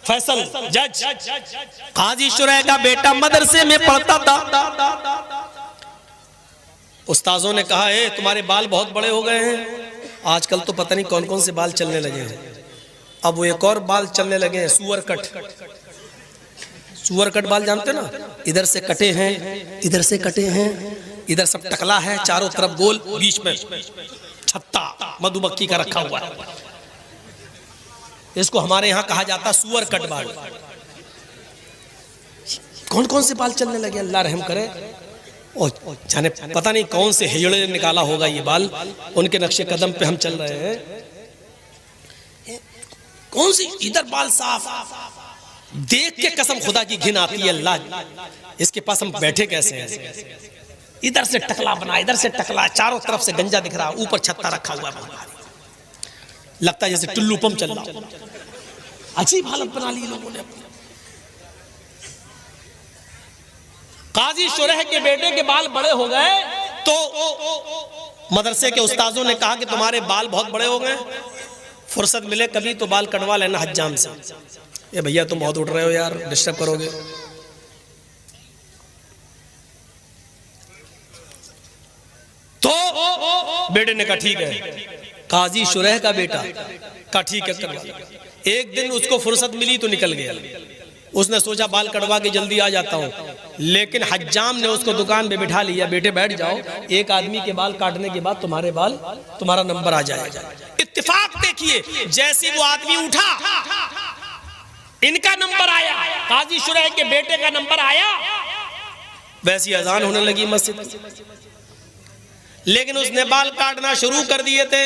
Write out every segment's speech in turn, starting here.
फैसल जज काजी शुरैह का बेटा मदरसे में पढ़ता था। उस्ताजों ने कहा है तुम्हारे बाल बहुत बड़े हो गए हैं। आजकल तो पता नहीं कौन कौन से बाल चलने लगे हैं। अब वो एक और बाल चलने लगे हैं, सुअर कट। सुअर कट बाल जानते ना, इधर से कटे हैं, इधर से कटे हैं, इधर सब टकला है, चारों तरफ गोल, बीच में छत्ता मधुमक्खी का रखा हुआ है। इसको हमारे यहाँ कहा जाता सुअर कट बाल। कौन कौन से बाल चलने लगे, अल्लाह रहम करे। और जाने पता नहीं कौन से हिजड़े ने निकाला होगा ये बाल, उनके नक्शे कदम पे हम चल रहे हैं। कौन सी इधर बाल साफ, देख के कसम खुदा की घिन आती है, अल्लाह इसके पास हम बैठे कैसे हैं। इधर से टकला बना, इधर से टकला, चारों तरफ से गंजा दिख रहा, ऊपर छत्ता रखा हुआ है, लगता है जैसे टुल्लू पंप चल रहा। अजीब हालत बना ली लोगों ने। काजी शुरैह के बेटे के बाल बड़े हो गए तो मदरसे के उस्ताजों ने कहा कि तुम्हारे बाल बहुत बड़े हो गए, फुर्सत मिले कभी तो बाल कटवा लेना हज्जाम से। ये भैया तुम बहुत उठ रहे हो यार, डिस्टर्ब करोगे। तो बेटे ने कहा ठीक है। काजी शुरैह का बेटा कहा ठीक है करवा। एक दिन उसको फुर्सत मिली तो निकल गया। उसने सोचा बाल कटवा के जल्दी आ जाता हूं, लेकिन हज्जाम ने उसको दुकान पे बिठा लिया, बेटे बैठ जाओ, एक आदमी के बाल काटने के बाद तुम्हारा नंबर आ जाएगा। इत्तेफाक देखिए, जैसे वो आदमी उठा इनका नंबर आया, काजी शुरैह के बेटे का नंबर आया, वैसी अजान होने लगी मस्जिद। लेकिन उसने बाल काटना शुरू कर दिए थे।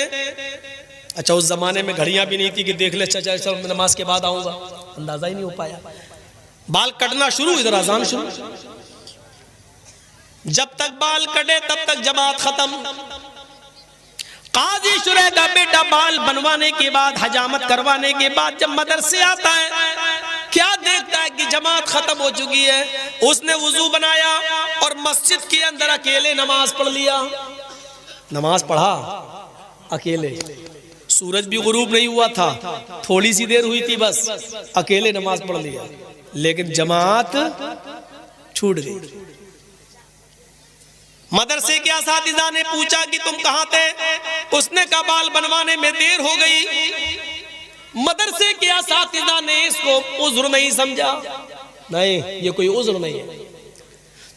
अच्छा, उस जमाने में घड़ियां भी नहीं थी कि देख ले चाचा चल नमाज के बाद आऊंगा, अंदाजा ही नहीं हो पाया। बाल कटना शुरू, इधर अजान शुरू। जब तक बाल कटे तब तक जमात खत्म। काजी शुरैह का बेटा बाल बनवाने के बाद, हजामत करवाने के बाद जब मदरसे आता है, क्या देखता है कि जमात खत्म हो चुकी है। उसने वुजू बनाया और मस्जिद के अंदर अकेले नमाज पढ़ लिया। नमाज पढ़ा अकेले, सूरज भी गुरूब नहीं हुआ था, थोड़ी सी देर हुई थी बस, अकेले नमाज पढ़ लिया, लेकिन जमात छूट गई। मदरसे के असातिज़ा ने पूछा कि तुम कहां थे। उसने कहा बाल बनवाने में देर हो गई। मदरसे के असातिज़ा ने इसको उज़्र नहीं समझा। नहीं, ये कोई उज़्र नहीं है,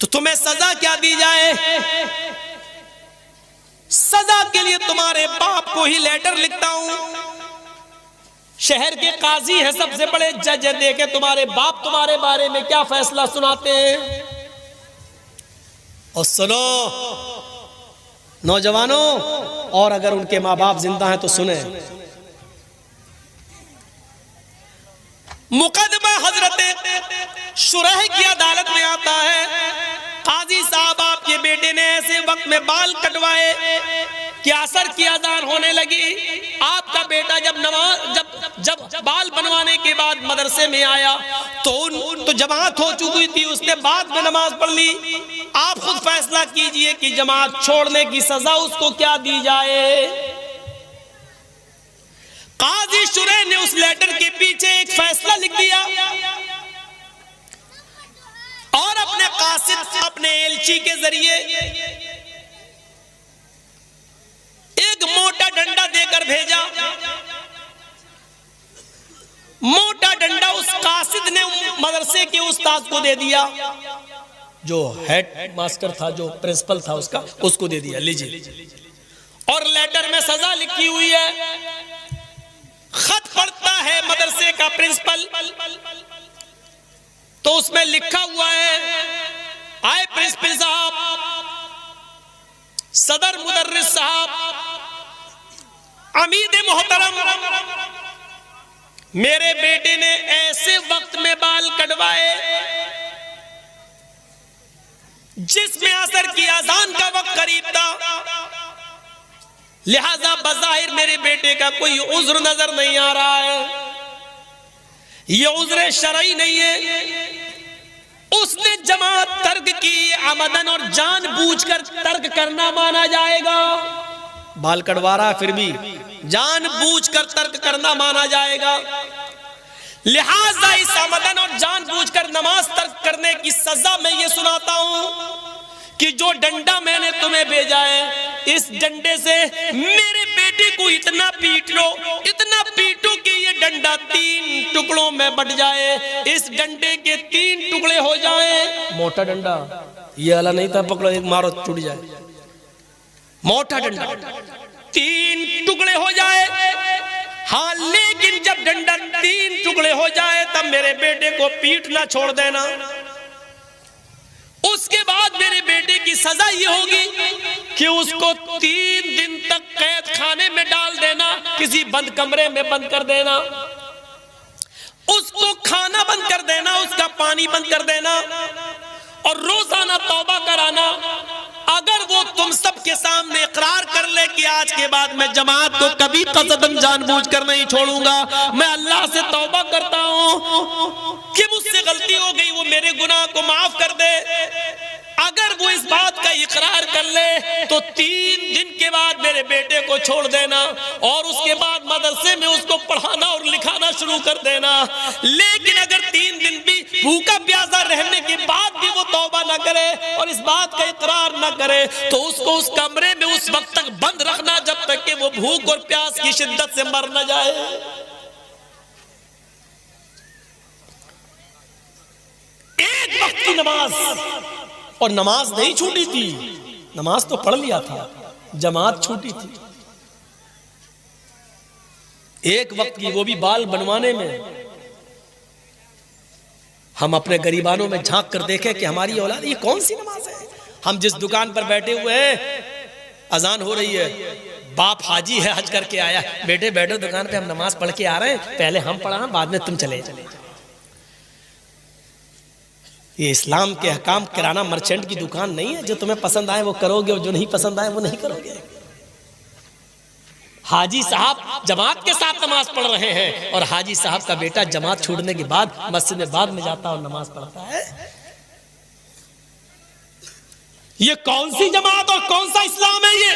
तो तुम्हें सजा क्या दी जाए। सजा के लिए तुम्हारे बाप को ही लेटर लिखता हूं। शहर के काजी हैं, सबसे बड़े जज हैं, देखे तुम्हारे बाप तुम्हारे बारे में क्या फैसला सुनाते हैं। और सुनो नौजवानों, और अगर उनके माँ बाप जिंदा हैं तो सुने। मुकदमा हजरत शुरैह की अदालत में आता है। काजी साहब, आपके बेटे ने ऐसे वक्त में बाल कटवाए कि असर की अजान होने लगी। आपका बेटा जब बाल बनवाने के बाद मदरसे में आया तो जमात हो चुकी थी, उसने बाद में नमाज पढ़ ली। आप खुद फैसला कीजिए कि जमात छोड़ने की सजा उसको क्या दी जाए। काजी शुरैह ने उस लेटर के पीछे एक फैसला लिख दिया और अपने कासिद, अपने एलची के जरिए एक मोटा डंडा देकर भेजा। मोटा डंडा उस कासिद ने मदरसे के उस्ताद को दे दिया, जो हेड मास्टर था, जो प्रिंसिपल था उसको दे दिया, लीजिए। और लेटर में सजा लिखी हुई है। खत पढ़ता है मदरसे का प्रिंसिपल, तो उसमें लिखा हुआ है, आए प्रिंसिपल साहब, सदर मुदर्रिस साहब, अमीद मोहतरम, मेरे बेटे ने ऐसे वक्त में बाल कटवाए जिसमें असर की अजान का वक्त करीब था, लिहाजा बज़ाहिर मेरे बेटे का कोई उज़्र नजर नहीं आ रहा है, ये उज़्र शरई नहीं है। उसने जमात तर्क की, अमदन और जानबूझकर तर्क करना माना जाएगा। बाल कटवा रहा फिर भी जानबूझकर तर्क करना माना जाएगा। लिहाजा इस आमदन और जानबूझकर नमाज तर्क करने की सजा मैं ये सुनाता हूं कि जो डंडा मैंने तुम्हें भेजा है, इस डंडे से मेरे बेटे को इतना पीट लो, इतना पीटो कि ये डंडा 3 टुकड़ों में बट जाए, इस डंडे के 3 टुकड़े हो जाए। मोटा डंडा, ये वाला नहीं था पकड़ो एक मारो टूट जाए, मोटा डंडा 3 टुकड़े हो जाए। हाँ, लेकिन जब डंडा 3 टुकड़े हो जाए तब मेरे बेटे को पीटना छोड़ देना। उसके बाद मेरे बेटे की सजा ये होगी कि उसको 3 दिन तक कैद खाने में डाल देना, किसी बंद कमरे में बंद कर देना, उसको खाना बंद कर देना, उसका पानी बंद कर देना और रोजाना तौबा कराना। अगर वो तुम सब के सामने इकरार कर ले कि आज के बाद मैं जमात को कभी कसदन जानबूझकर नहीं छोड़ूंगा, मैं अल्लाह से तौबा करता हूं कि मुझसे गलती हो गई, वो मेरे गुनाह को माफ कर दे, अगर वो इस बात का इकरार कर ले तो 3 दिन के बाद मेरे बेटे को छोड़ देना और उसके बाद मदरसे में उसको पढ़ाना और लिखाना शुरू कर देना। लेकिन अगर 3 दिन भी भूखा प्यासा रहने के बाद भी वो तौबा ना करे और इस बात का इकरार ना करे तो उसको उस कमरे में उस वक्त तक बंद रखना जब तक कि वो भूख और प्यास की शिद्दत से मर न जाए। एक वक्त की नमाज, और नमाज नहीं छूटी थी, नमाज तो पढ़ लिया था, जमात छूटी थी। एक वक्त की, वो भी बाल बनवाने में। हम अपने गरीबानों में झांक कर देखें कि हमारी औलाद, ये कौन सी नमाज है। हम जिस दुकान पर बैठे हुए हैं, अजान हो रही है, बाप हाजी है, हज करके आया, बेटे बैठो दुकान पे, हम नमाज पढ़ के आ रहे हैं, पहले हम पढ़ा बाद में तुम चले। ये इस्लाम के हकाम किराना मर्चेंट की दुकान नहीं है, जो तुम्हें पसंद आए वो करोगे और जो नहीं पसंद आए वो नहीं करोगे। हाजी साहब जमात के साथ नमाज पढ़ रहे हैं और हाजी साहब का बेटा जमात छोड़ने के बाद मस्जिद में बाद में जाता और नमाज पढ़ता है। ये कौन सी जमात और कौन सा इस्लाम है ये?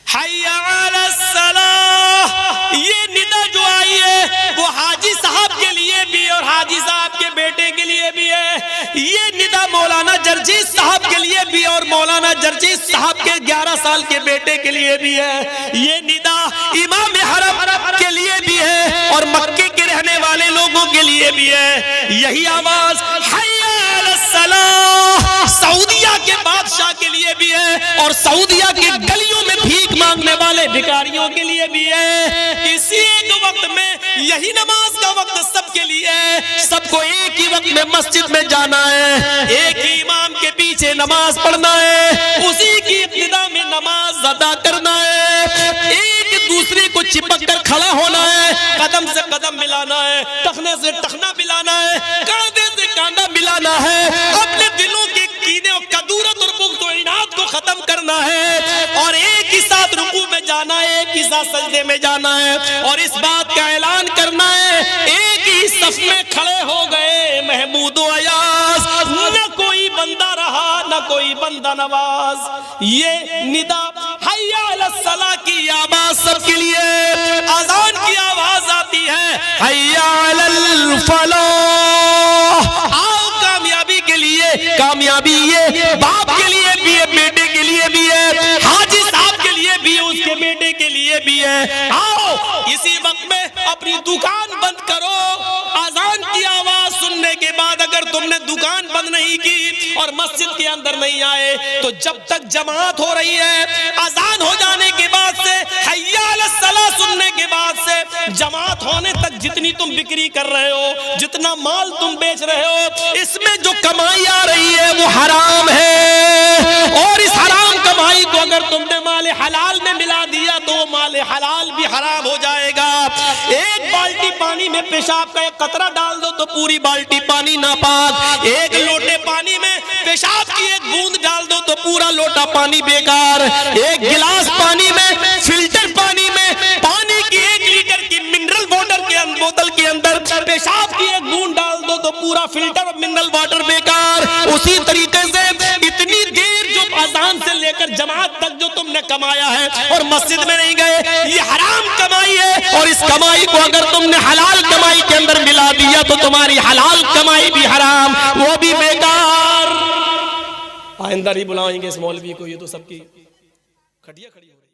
हय्या अलस सलाह, ये निदा जो आई है वो हाजी साहब के लिए भी और हाजी साहब के बेटे के लिए भी है। ये निदा मौलाना जर्जीस साहब के लिए भी और मौलाना जर्जीस साहब के 11 साल के बेटे के लिए भी है। ये निदा इमाम हरम के लिए भी है और मक्के के रहने वाले लोगों के लिए भी है। यही आवाज हय्या अलस सलाह सऊदिया के बादशाह के लिए भी है और सऊदिया के गलियों में भीख मांगने वाले भिखारियों के लिए भी है। इसी एक वक्त में यही नमाज का वक्त सबके लिए है। सबको एक ही वक्त में मस्जिद में जाना है, एक ही इमाम के पीछे नमाज पढ़ना है, उसी की इब्तिदा में नमाज अदा करना है, एक दूसरे को चिपक कर खड़ा होना है, कदम से कदम मिलाना है, टखने से टखना मिलाना है, कांधे से कांधा मिलाना है, अपने दिलों के कीने और कदूरत और बुग़्ज़ और इनाद को खत्म करना है और एक ही साथ रुकू में जाना है, एक ही साथ सजदे में जाना है और इस बात का ऐलान करना है, एक ही सफ में खड़े हो गए महमूद अयाज, न कोई बंदा रहा न कोई बंदा नवाज। ये निदा हय्या अलस सलाह की आवाज सबके लिए, अज़ान की आवाज आती है हय्या अलल फलाह, आओ कामयाबी के लिए। कामयाबी ये बाप के लिए भी है, बेटे के लिए भी है, हाजी साहब के लिए भी है, उसके बेटे के लिए भी है। आओ इसी वक्त में अपनी दुकान बंद करो। अजान की आवाज सुनने के बाद अगर तुमने दुकान बंद नहीं की और मस्जिद के अंदर नहीं आए तो जब तक जमात हो रही है, अजान हो जाने के बाद से, हय्या अलस सलाह सुनने के बाद से, जमात होने तक जितनी तुम बिक्री कर रहे हो, जितना माल तुम बेच रहे हो, इसमें जो कमाई आ रही है वो हराम है और इस हराम कमाई को अगर तुमने माल हलाल में मिला दिया तो वो माल हलाल भी हराम हो जाएगा। एक बाल्टी पानी में पेशाब का एक कतरा डाल दो तो पूरी बाल्टी पानी नापाक, एक लोटे पानी में पेशाब की एक बूंद डाल दो तो पूरा लोटा पानी बेकार, एक गिलास पानी में, फिल्टर पानी में, पानी की 1 लीटर की मिनरल वाटर के बोतल के अंदर पेशाब की एक बूंद डाल दो तो पूरा फिल्टर मिनरल वाटर बेकार। उसी तरीके से इतनी देर जो अजान से लेकर जमात तक जो तुमने कमाया है और मस्जिद में नहीं गए, ये हराम कमाई है और इस कमाई को अगर तुमने हलाल कमाई के अंदर मिला दिया तो तुम्हारी हलाल कमाई भी हराम, वो भी बेकार। आइंदा नहीं बुलाएंगे इस मौलवी को, ये तो सबकी खटिया खड़ी हो रही है।